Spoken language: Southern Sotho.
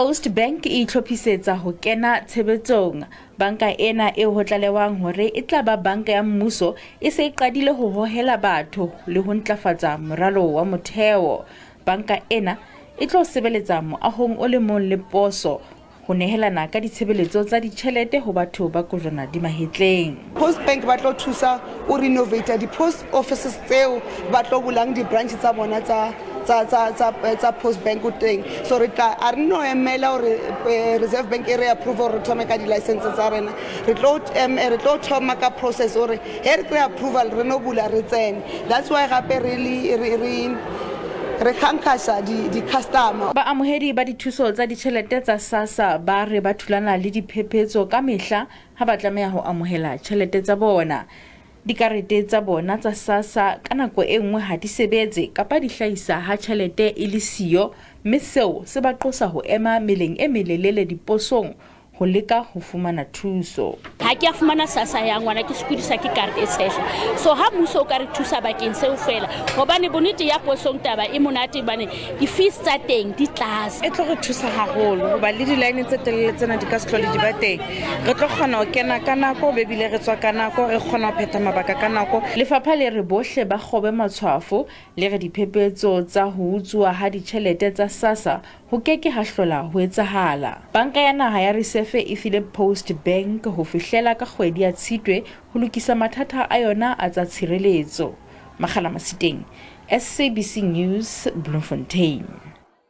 Post Bank e tlhophisetsa ho kena tshebetsong. Banka ena e ho tlalewang hore e tla ba banka ya mmuso e se e qadile ho hohela batho le ho ntlafatsa moralo wa motheo. Banka ena e tlo sebeletsa moahong o le mong le poso ho nehelana ka ditshebeletso tsa ditjhelete ho batho ba kojwana di mahetleng. Post Bank ba tlo thusa o renovate di post offices tseo ba tlo bulang di branch tsa bona tsa Post Bank teng. So re tla a re no emela hore Reserve Bank e re approve hore thome ka di license tsa rena. Re tlo thoma ka process hore he re approval re no bula re tsene. That's why gape re khankasha di customer. Ba amohedi ba dithuso tsa ditjhelete tsa SASSA ba re ba thulana le diphephetso ka mehla ha ba tlameha ho amohela tjhelete tsa bona. Dikarete tsa bona tsa SASSA ka nako e nngwe ha di sebetse kapa di hlahisa ha tjhelete e le siyo, mme seo se ba qosa ho ema meleng e melelele diposong ho leka ho fumana thuso. Ha ke a fumana SASSA ya ngwana ke sekudisa ke karete e tshehla. So ha mmuso o ka re thusa bakeng seo fela hobane bonnete ya posong taba e monate bane di-fees tsa teng di tlase. E tlo re thusa haholo hoba le di-line tse telele tsena di ka se tlhole di ba teng. Re tlo kgona ho kena ka nako be bile re tswa ka nako, re kgona ho phetha mabaka ka nako. Lefapha le re bohle ba kgobe matshwafo le re diphephetso tsa ho utswa ha ditjhelete tsa SASSA ho keke ha hlola ho etsahala. Banka ya naha ya Reserve e file Post Bank ho fihlela ka kgwedi ya Tshitwe ho lokisa mathata a yona a tsa tshireletso. Makgala Masiteng, SABC News, Bloemfontein.